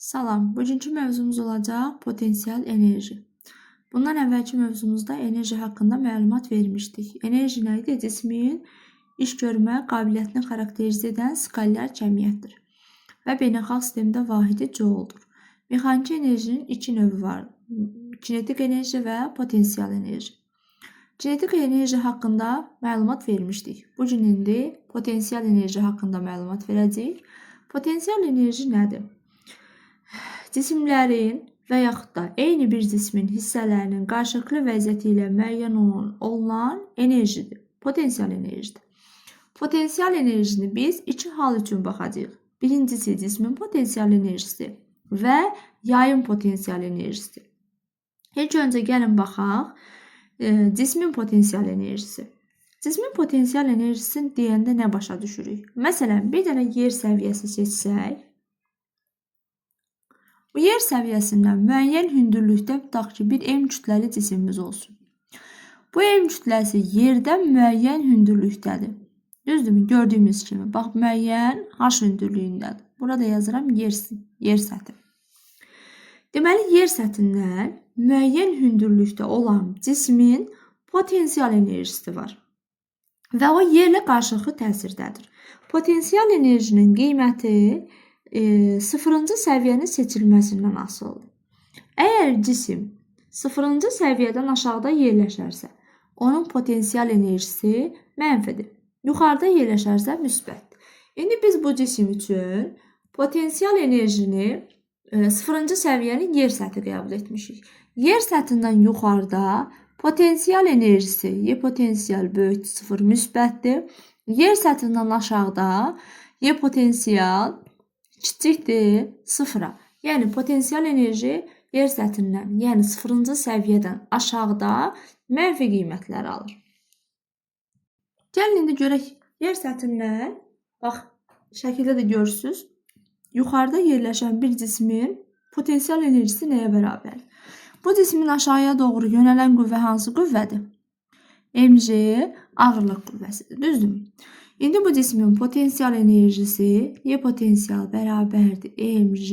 Salam, bugünkü mövzumuz olacaq potensial enerji. Bundan əvvəlki mövzumuzda enerji haqqında məlumat vermişdik. Enerji nə idi? Cismin iş görmə qabiliyyətini xarakterizə edən skalyar cəmiyyətdir və beynəlxalq sistemdə vahidi jouldur. Mexaniki enerjinin iki növü var. Kinetik enerji və potensial enerji. Kinetik enerji haqqında məlumat vermişdik. Bugün indi potensial enerji haqqında məlumat verəcəyik. Potensial enerji nədir? Cisimlərin və yaxud da eyni bir cismin hissələrinin qarşılıqlı vəziyyəti ilə müəyyən olunan enerjidir. Potensial enerjidir. Potensial enerjini biz iki hal üçün baxacağıq. Birincisi cismin potensial enerjisi və yayın potensial enerjisi. İlk öncə gəlin baxaq cismin potensial enerjisi. Cismin potensial enerjisini deyəndə nə başa düşürük? Məsələn, bir dənə yer səviyyəsi seçsək, bu yer səviyyəsindən müəyyən hündürlükdə tutaq ki, bir M kütləli cisimimiz olsun. Bu M kütləsi yerdən müəyyən hündürlükdədir. Düzdürmü? Gördüyümüz kimi. Bax, müəyyən H hündürlüyündədir. Burada yazıram yer səthi. Deməli, yer səthindən müəyyən hündürlükdə olan cismin potensial enerjisi var. Və o yerlə qarşılıqlı təsirdədir. Potensial enerjinin qiyməti sıfırıncı səviyyənin seçilməsindən asılıdır. Əgər cisim sıfırıncı səviyyədən aşağıda yerləşərsə, onun potensial enerjisi mənfidir. Yuxarıda yerləşərsə müsbətdir. İndi biz bu cisim üçün potensial enerjini sıfırıncı səviyyənin yer səthi qəbul etmişik. Yer səthindən yuxarıda potensial enerjisi, Y potensial böyük sıfır müsbətdir. Yer səthindən aşağıda Y potensial kiçikdir sıfıra. Yəni potensial enerji yer səthindən, yəni sıfırıncı səviyyədən aşağıda mənfi qiymətlər alır. Gəlin indi görək yer səthindən, bax şəkildə də görürsünüz, yuxarıda yerləşən bir cismin potensial enerjisi nəyə bərabərdir? Bu cismin aşağıya doğru yönələn qüvvə hansı qüvvədir? mg ağırlıq qüvvəsidir, düzdürmü? İndi bu cismin potensial enerjisi Y potensial bərabərdir mg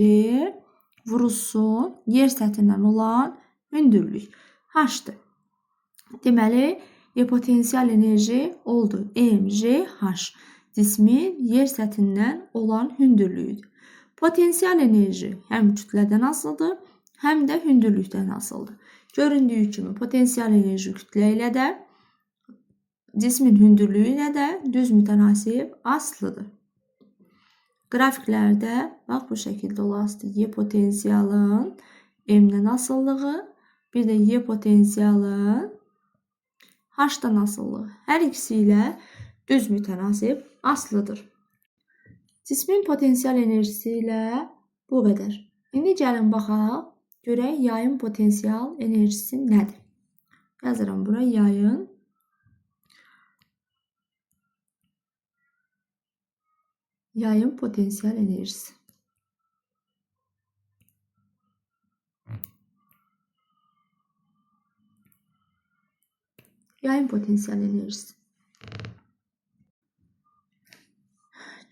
vurulsun yer səthindən olan hündürlük H-dır. Deməli, Y potensial enerji oldu mg H. Cismin yer səthindən olan hündürlüyüdür. Potensial enerji həm kütlədən asılıdır, həm də hündürlükdən asılıdır. Göründüyü kimi potensial enerji kütlə ilə də, cismin hündürlüyü ilə də düz mütənasib asılıdır. Qrafiklərdə bax bu şəkildə olasıdır. Y potensialın M-dən asıllığı, bir də Y potensialın H-dan asıllığı. Hər ikisi ilə düz mütənasib asılıdır. Cismin potensial enerjisi ilə bu qədər. İndi gəlin baxaq, görək yayın potensial enerjisi nədir? Yazıram bura yayın potensial enerjisi. Yayın potensial enerjisi.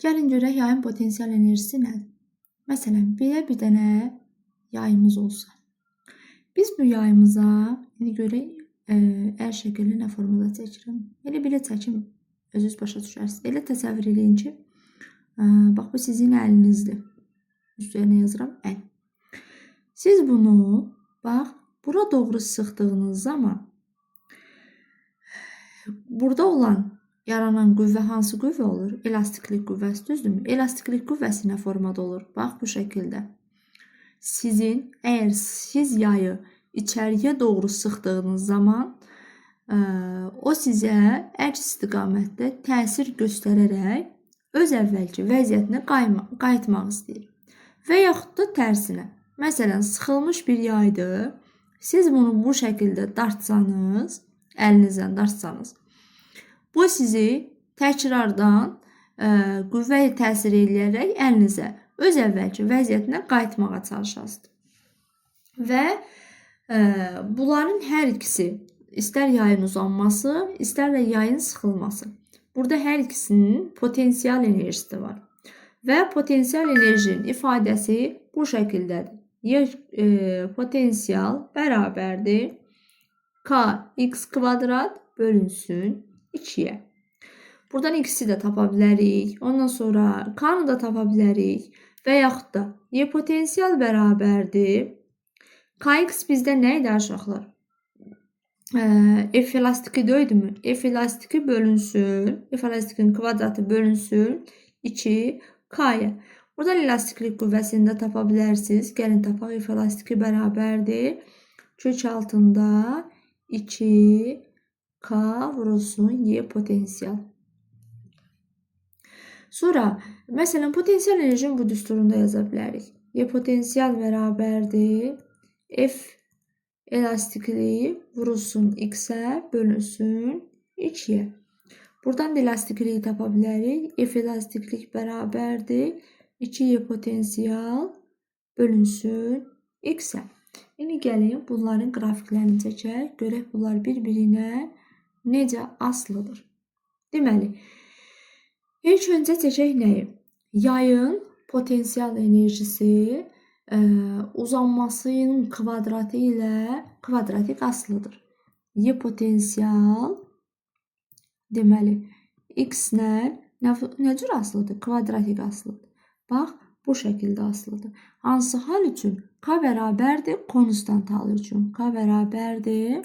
Gəlin görək yayın potensial enerjisi nədir? Məsələn, belə bir dənə yayımız olsa. Biz bu yayımıza, indi görək, əl şəkilli nə formada çəkirəm. Elə belə çəkim, özünüz başa düşərsiniz. Elə təsəvvür edin ki, bax bu sizin əlinizdir. Üstünə yazıram əl. Siz bunu, bax, bura doğru sıxdığınız zaman burada olan yaranan qüvvə hansı qüvvə olur? Elastiklik qüvvəsi, düzdürmü? Elastiklik qüvvəsi nə formada olur? Bax bu şəkildə. Əgər siz yayı içəriyə doğru sıxdığınız zaman o sizə əks istiqamətdə təsir göstərərək öz əvvəlki vəziyyətinə qayıtmaq istəyir. Və yaxud da tərsinə. Məsələn, sıxılmış bir yaydır. Siz bunu bu şəkildə dartsanız, əlinizdən dartsanız, bu sizi təkrardan qüvvə təsir edərək əlinizə öz əvvəlki vəziyyətinə qayıtmağa çalışasınız. Və bunların hər ikisi, istər yayın uzanması, istər də yayın sıxılması. Burada hər ikisinin potensial enerjisi var. və potensial enerjinin ifadəsi bu şəkildədir. Potensial bərabərdir kx kvadrat bölünsün 2-yə. Buradan x'i də tapa bilərik. Ondan sonra k'nı da tapa bilərik. Və yaxud da y potensial bərabərdir. Kx bizdə nə idi uşaqlar? F elastiki döydümü? F elastiki bölünsün. F elastikinin kvadratı bölünsün 2k'ya. Buradan elastiklik qüvvəsini də tapa bilərsiniz. Gəlin tapaq. F elastiki bərabərdir. Kök altında 2k vurulsun y potensial. Sonra, məsələn, potensial enerjinin bu düsturunda yaza bilərik. Y potensial bərabərdir. F elastikliyi vurulsun x-ə bölünsün 2-yə. Buradan da elastikliyi tapa bilərik. F elastiklik bərabərdir. 2y potensial bölünsün x-ə. İndi gəlin bunların qrafiklərini çəkək. Görək bunlar bir-birinə necə asılıdır. Deməli, ilk öncə çəkək nəyi? Yayın potensial enerjisi uzanmasının kvadratı ilə kvadratik asılıdır. Y potensial deməli x-lə nə cür asılıdır? Kvadratik asılıdır. Bax, bu şəkildə asılıdır. Hansı hal üçün? K bərabərdir konstant halı üçün. K bərabərdir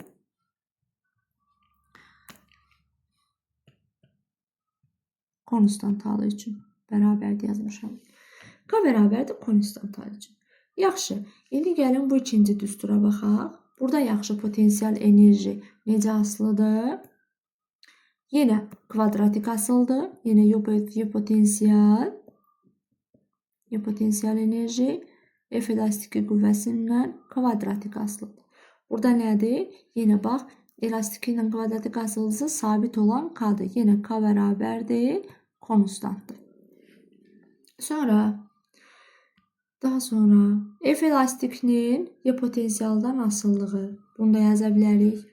konstant halı üçün. Bərabərdir yazmışam. K bərabərdir konstant halı üçün. Yaxşı, indi gəlin bu ikinci düstura baxaq. Burada yaxşı potensial enerji necə asılıdır? Yenə kvadratik asılıdır. Yenə y potensial enerji F elastiki qüvvəsindən kvadratik asılıdır. Burada nədir? Yenə bax, elastiki ilə kvadratik asılıdırsa sabit olan K'dır. Yenə K bərabərdir, konstantdır. Daha sonra F elastikinin y potensialdan asıllığı. Bunu da yaza bilərik.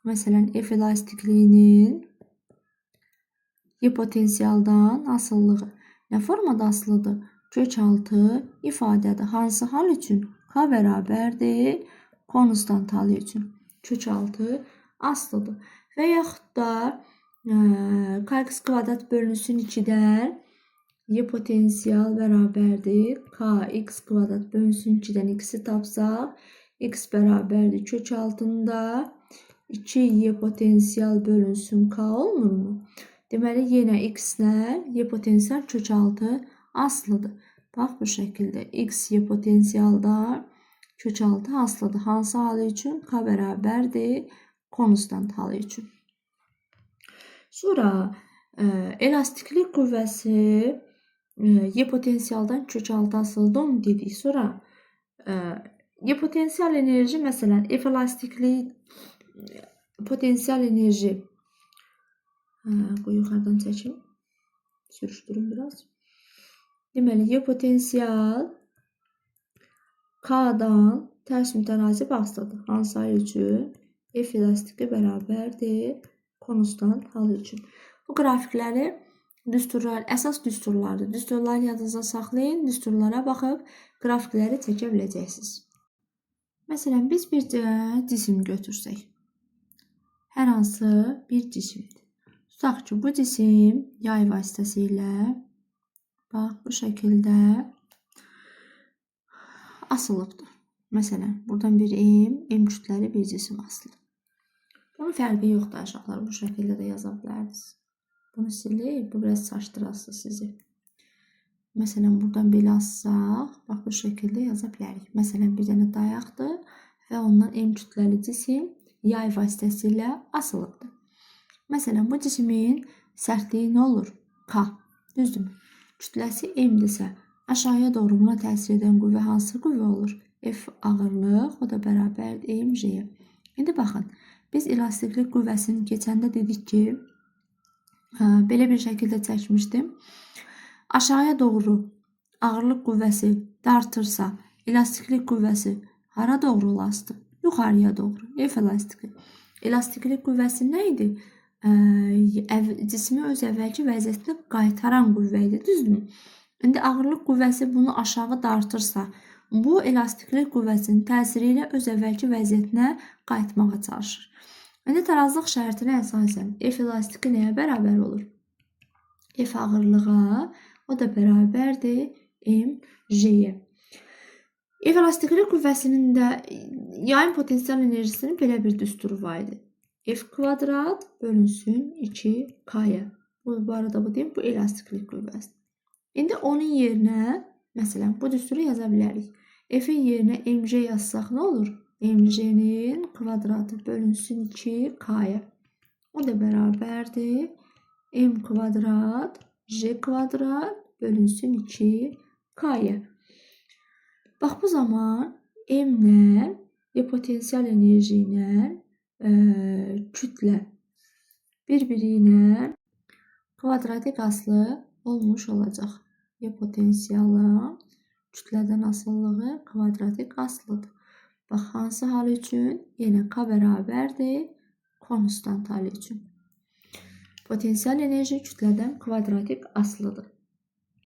Məsələn, F elastikliğinin y potensialdan asıllığı. Nə formada asılıdır? Kök altı ifadədir. Hansı hal üçün? K bərabərdir konstant halı üçün. Kök altı asılıdır. Və yaxud da kx kvadrat bölünsün 2-dən y potensial bərabərdir kx kvadrat bölünsün 2-dən x-i tapsaq x bərabərdir kök altında 2y potensial bölünsün k olmurmu? Deməli, yenə x-lə y potensial kök altı asılıdır. Bax, bu şəkildə x y potensialda kök altı asılıdır. Hansı halı üçün? K bərabərdir konstant halı üçün. Sonra elastiklik qüvvəsi y potensialdan kök altı asılıdır, onu dedik. Sonra y potensial enerji, məsələn, F elastiklik potensial enerji yuxarıdan çəkim. Sürüşdürün biraz. Deməli, y potensial K'dan tərs mütənasib asılıdır. Hansı hal üçün? F elastiki bərabərdir konstant halı üçün. Bu qrafikləri düsturlar, əsas düsturlardır. Düsturları yadınıza saxlayın, düsturlara baxıb qrafikləri çəkə biləcəksiniz. Məsələn, biz bir cisim götürsək. Hər hansı bir cisimdir. Tutaq ki, bu cisim yay vasitəsilə bax, bu şəkildə asılıbdır. Məsələn, buradan bir M kütləli bir cisim asılıb. Bunun fərqi yoxdur aşağılar. Bu şəkildə də yaza bilərsiniz. Bunu silib, bu biraz çaşdırası sizi. Məsələn, buradan belə assaq, bax, bu şəkildə yaza bilərik. Məsələn, bir dənə dayaqdır və ondan M kütləli cisim yay vasitəsilə asılıbdır. Məsələn, bu cismin sərtliyi nə olur? K. Düzdürmü? Kütləsi M-dirsə, aşağıya doğru buna təsir edən qüvvə hansı qüvvə olur? F ağırlıq, o da bərabərdir mg-yə. İndi baxın, biz elastiklik qüvvəsini keçəndə dedik ki, belə bir şəkildə çəkmişdim. Aşağıya doğru ağırlıq qüvvəsi dartırsa, elastiklik qüvvəsi hara doğru olasıdır? Yuxarıya doğru. F elastiki. Elastiklik qüvvəsi nə idi? Cismi öz əvvəlki vəziyyətinə qaytaran qüvvə idi, düzdürmü? İndi ağırlıq qüvvəsi bunu aşağı dartırsa, bu elastiklik qüvvəsinin təsiri ilə öz əvvəlki vəziyyətinə qayıtmağa çalışır. İndi tarazlıq şərtinə əsasən F elastiki nəyə bərabər olur? F ağırlığa, o da bərabərdir mg-yə. F elastiklik qüvvəsinin də yayın potensial enerjisinin belə bir düsturu var idi. F kvadrat bölünsün 2K-yə. Bu arada bu deyim, bu elastiklik qüvvəsi. İndi onun yerinə, məsələn, bu düsturu yaza bilərik. F-in yerinə mg yazsaq nə olur? Mg-nin kvadratı bölünsün 2K-yə. O da bərabərdir m kvadrat j kvadrat bölünsün 2K-yə. Bax, bu zaman m-lə və potensial enerji ilə kütlə bir-biri ilə kvadratik aslı olmuş olacaq. Və potensialın kütlədən asılılığı kvadratik aslıdır. Bax, hansı hal üçün? Yenə K bərabərdir konstant hal üçün. Potensial enerji kütlədən kvadratik aslıdır.